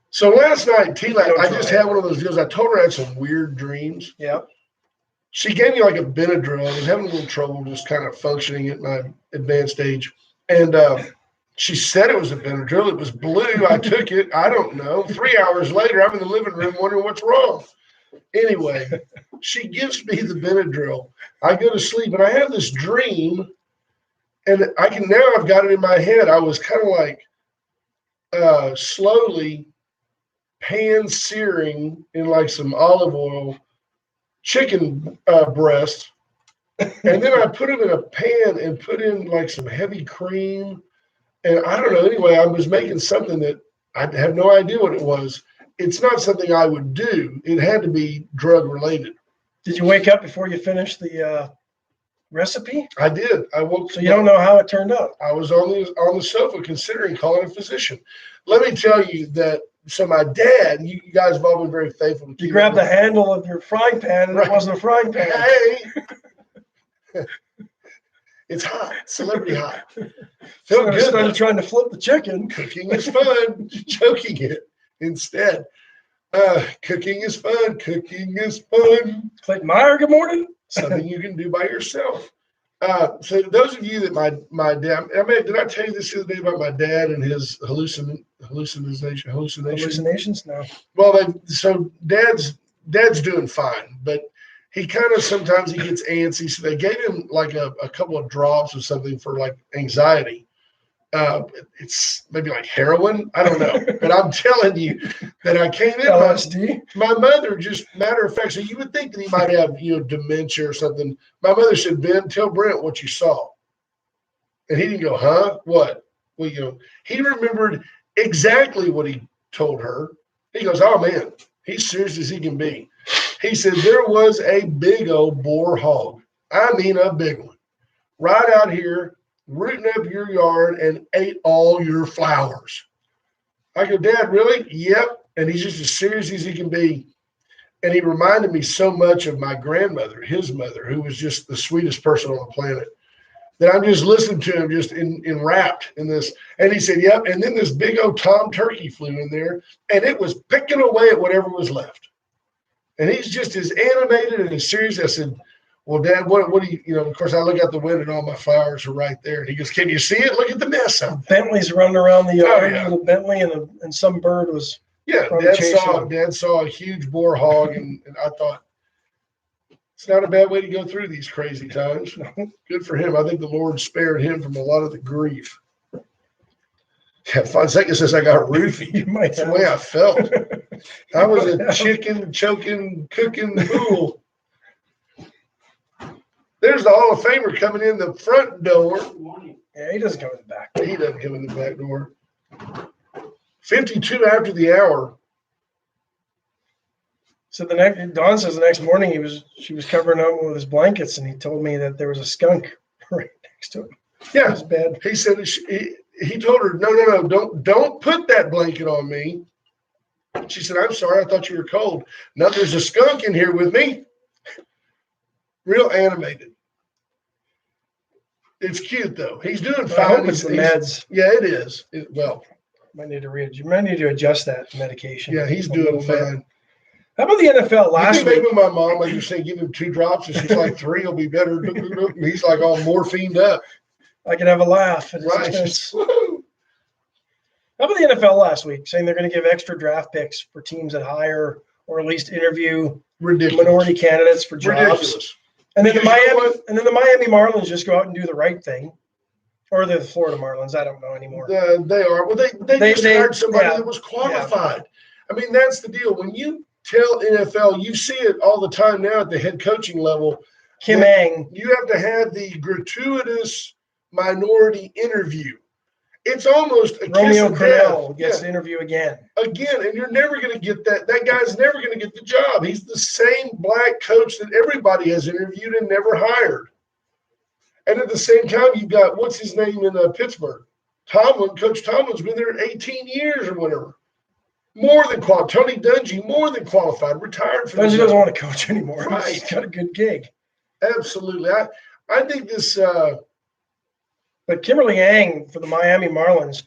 So last night, T-Lac, Don't I try just it. had one of those deals. I told her I had some weird dreams. Yeah. She gave me like a Benadryl. I was having a little trouble just kind of functioning at my advanced age. And she said it was a Benadryl. It was blue. I took it. I don't know. 3 hours later, I'm in the living room wondering what's wrong. Anyway, she gives me the Benadryl. I go to sleep and I have this dream. And I've got it in my head. I was kind of like slowly pan searing in like some olive oil chicken breast, and then I put them in a pan and put in like some heavy cream, and I don't know. Anyway, I was making something that I have no idea what it was. It's not something I would do. It had to be drug related. Did you wake up before you finished the recipe? I did. I woke. So you don't know how it turned out. I was on the sofa considering calling a physician. Let me tell you that so my dad, you guys have all been very faithful. To You grabbed the handle of your frying pan and Right. it wasn't a frying pan. Hey, it's hot, celebrity hot. So Felt I good. started though. trying to flip the chicken. Cooking is fun. Choking it instead. Cooking is fun. Cooking is fun. Clayton Meyer, good morning. Something you can do by yourself. So those of you that my dad, did I tell you this the other day about my dad and his hallucination? Hallucinations? No. Well, so dad's doing fine, but he kind of sometimes he gets antsy. So they gave him like a couple of drops or something for like anxiety. It's maybe like heroin. I don't know, but I'm telling you that I came in. LSD. My mother, just matter of fact, so you would think that he might have dementia or something. My mother said, "Ben, tell Brent what you saw," and he didn't go, "Huh? What?" Well, he remembered exactly what he told her. He goes, "Oh man, he's serious as he can be." He said there was a big old boar hog. I mean, a big one, right out here, rooting up your yard and ate all your flowers. I go, "Dad, really?" "Yep." And he's just as serious as he can be. And he reminded me so much of my grandmother, his mother, who was just the sweetest person on the planet, that I'm just listening to him just enwrapped in this. And he said, "Yep." And then this big old Tom turkey flew in there and it was picking away at whatever was left. And he's just as animated and as serious. I said, "Well, Dad, what do you, of course I look out the window and all my flowers are right there." And he goes, "Can you see it? Look at the mess out there." Bentley's running around the yard, yeah. little Bentley, and some bird was Yeah, probably chasing him. Dad saw a huge boar hog, and I thought, it's not a bad way to go through these crazy times. Good for him. I think the Lord spared him from a lot of the grief. Yeah, Fonseca says I got roofie. You might That's the have. way I felt. I was a chicken choking, cooking fool. There's the Hall of Famer coming in the front door. Yeah, he doesn't come in the back. He doesn't come in the back door. 52 after the hour. So Don says the next morning she was covering him with his blankets, and he told me that there was a skunk right next to him. Yeah, His bed. he said he told her, no, don't put that blanket on me. She said, "I'm sorry, I thought you were cold." "No, there's a skunk in here with me." Real animated. It's cute though. He's doing fine. I hope it's the meds. Yeah, it is. You might need to adjust that medication. Yeah, he's doing fine. How about the NFL last week? Maybe my mom, like you're saying, give him 2 drops, and she's like 3 will be better. And he's like all morphined up. I can have a laugh at his Right. expense. How about the NFL last week, saying they're going to give extra draft picks for teams that hire or at least interview minority candidates for jobs? Ridiculous. And then the Miami Marlins just go out and do the right thing, or the Florida Marlins. I don't know anymore. They are. Well, they just hired somebody that was qualified. Yeah. I mean, that's the deal. When you tell NFL, you see it all the time now at the head coaching level. Kim Ang. You have to have the gratuitous minority interview. It's almost a Romeo Crennel gets the interview again, and you're never going to get that. That guy's never going to get the job. He's the same black coach that everybody has interviewed and never hired. And at the same time, you've got what's his name in Pittsburgh, Tomlin. Coach Tomlin's been there 18 years or whatever. More than qualified. Tony Dungy, more than qualified. Retired from. Dungy doesn't want to coach anymore. Right. He's got a good gig. Absolutely. I think this. But Kimberly Yang for the Miami Marlins,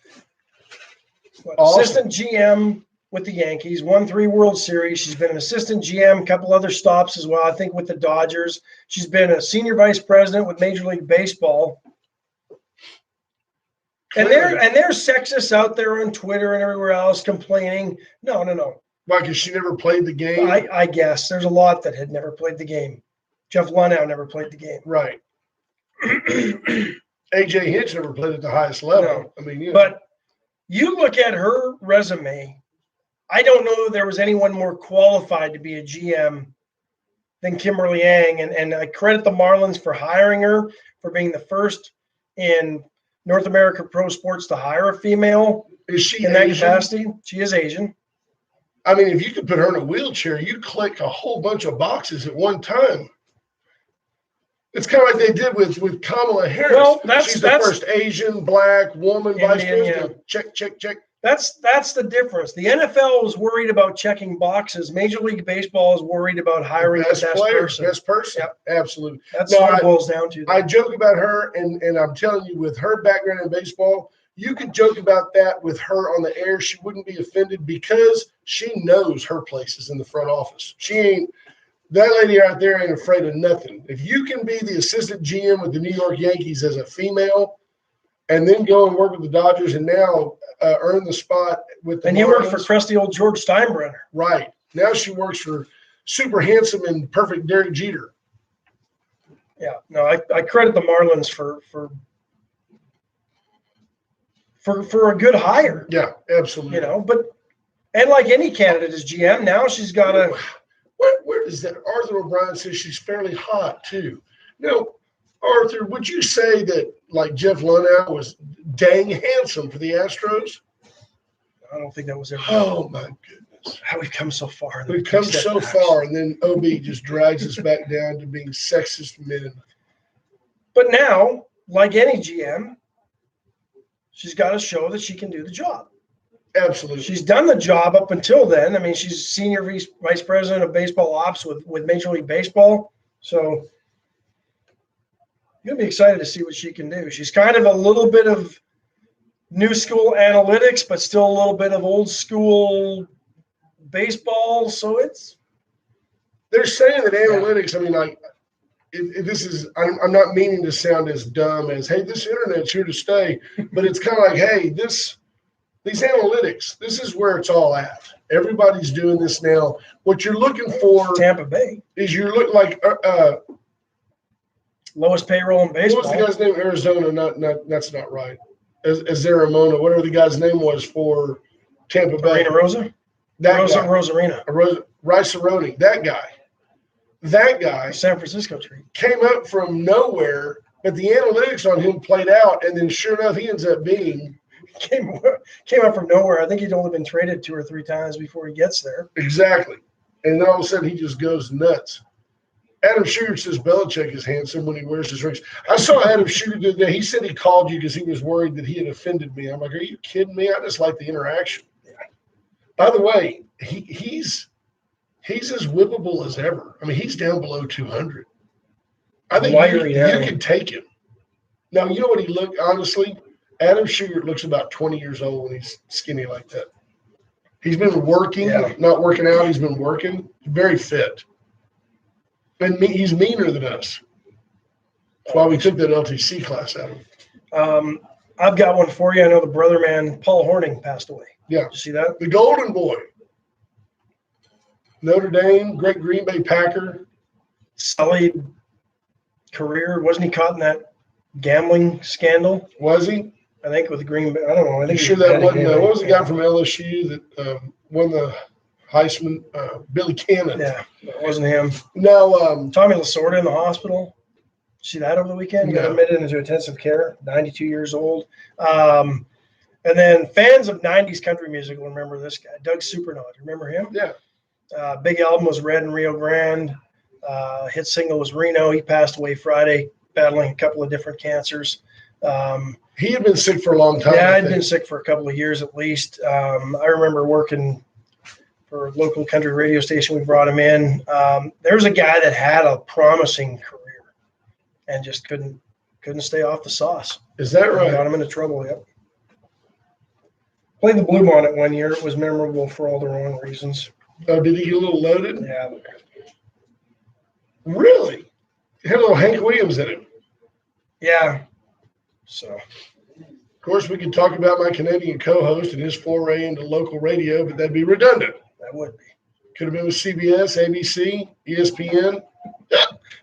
assistant GM with the Yankees, won 3 World Series. She's been an assistant GM, a couple other stops as well, I think, with the Dodgers. She's been a senior vice president with Major League Baseball. And there's sexists out there on Twitter and everywhere else complaining. No. Why? Because she never played the game? I guess. There's a lot that had never played the game. Jeff Luhnow never played the game. Right. AJ Hinch never played at the highest level. No. I mean, But you look at her resume, I don't know that there was anyone more qualified to be a GM than Kimberly Yang. And I credit the Marlins for hiring her, for being the first in North America pro sports to hire a female. Is she in Asian? that capacity? She is Asian. I mean, if you could put her in a wheelchair, you click a whole bunch of boxes at one time. It's kind of like they did with Kamala Harris. Well, she's the first Asian, black woman vice president. Yeah. Check. That's the difference. The NFL is worried about checking boxes. Major League Baseball is worried about hiring the best person. Best person. Yep. Absolutely. That's what it boils down to. I joke about her, and I'm telling you, with her background in baseball, you could joke about that with her on the air. She wouldn't be offended because she knows her place is in the front office. That lady out there ain't afraid of nothing. If you can be the assistant GM with the New York Yankees as a female and then go and work with the Dodgers and now earn the spot with the And you work for crusty old George Steinbrenner. Right. Now she works for super handsome and perfect Derek Jeter. Yeah. No, I credit the Marlins for a good hire. Yeah, absolutely. And like any candidate as GM, now she's got a – Where is that? Arthur O'Brien says she's fairly hot, too. Arthur, would you say that, like, Jeff Luhnow was dang handsome for the Astros? I don't think that was ever. Oh, my goodness. How we've come so far. We've come so far, and then OB just drags us back down to being sexist men. But now, like any GM, she's got to show that she can do the job. Absolutely. She's done the job up until then. I mean, she's senior vice president of baseball ops with Major League Baseball. So you're going to be excited to see what she can do. She's kind of a little bit of new school analytics, but still a little bit of old school baseball. So they're saying that analytics, I mean, like, I'm not meaning to sound as dumb as, hey, this internet's here to stay, but it's kind of like, hey, these analytics, this is where it's all at. Everybody's doing this now. What you're looking for, Tampa Bay, is you're looking like lowest payroll in baseball. What was the guy's name? Arizona? That's not right. Azaramona, whatever the guy's name was for Tampa Bay. Rosarina. Rice-A-Roni, that guy. San Francisco tree came up from nowhere, but the analytics on him played out, and then sure enough, he ends up being came up from nowhere. I think he'd only been traded 2 or 3 times before he gets there. Exactly. And then all of a sudden he just goes nuts. Adam Sugar says Belichick is handsome when he wears his rings. I saw Adam Sugar the other day. He said he called you because he was worried that he had offended me. I'm like, are you kidding me? I just like the interaction. By the way, he's as whippable as ever. I mean, he's down below 200. I think you can take him. Now, you know what he looked, honestly? Adam Sugar looks about 20 years old when he's skinny like that. He's been working, not working out. He's been working. Very fit. And he's meaner than us. That's why we took that LTC class out of him. I've got one for you. I know the brother man, Paul Hornung, passed away. Yeah. Did you see that? The Golden Boy. Notre Dame, great Green Bay Packer. Sullied career. Wasn't he caught in that gambling scandal? Was he? I think with the Green Bay. I don't know. I think sure that wasn't. What was the guy from LSU that won the Heisman? Billy Cannon. Yeah, that wasn't him. No. Tommy Lasorda in the hospital. See that over the weekend? He got No. admitted into intensive care. 92 years old. And then fans of 90s country music will remember this guy, Doug Supernaud. Remember him? Yeah. Big album was Red and Rio Grande. Hit single was Reno. He passed away Friday, battling a couple of different cancers. He had been sick for a long time. Yeah, I'd been sick for a couple of years at least. I remember working for a local country radio station. We brought him in. There was a guy that had a promising career and just couldn't stay off the sauce. Is that right? Got him into trouble, yep. Played the Blue Bonnet one year. It was memorable for all the wrong reasons. Oh, did he get a little loaded? Yeah. Really? He had a little Hank Williams in him. Yeah. So. Of course, we could talk about my Canadian co-host and his foray into local radio, but that'd be redundant. That would be. Could have been with CBS, ABC, ESPN.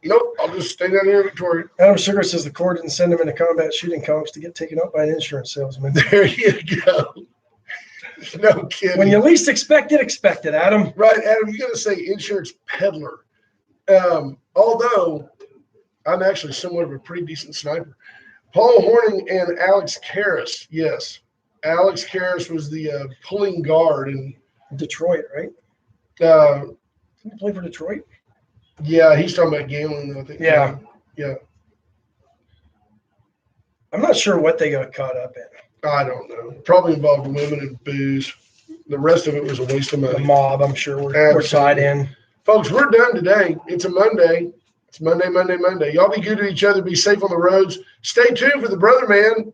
Nope, I'll just stay down here in Victoria. Adam Sugar says the Corps didn't send him into combat shooting comics to get taken up by an insurance salesman. There you go. No kidding. When you least expect it, Adam. Right, Adam, you got to say insurance peddler. Although I'm actually somewhat of a pretty decent sniper. Paul Hornung and Alex Karras, yes. Alex Karras was the pulling guard in Detroit, right? Didn't he play for Detroit? Yeah, he's talking about gambling, I think. Yeah. Yeah. I'm not sure what they got caught up in. I don't know. Probably involved women and booze. The rest of it was a waste of The money. mob, I'm sure, we're tied in. Folks, we're done today. It's a Monday. It's Monday. Y'all be good to each other. Be safe on the roads. Stay tuned for the Brother Man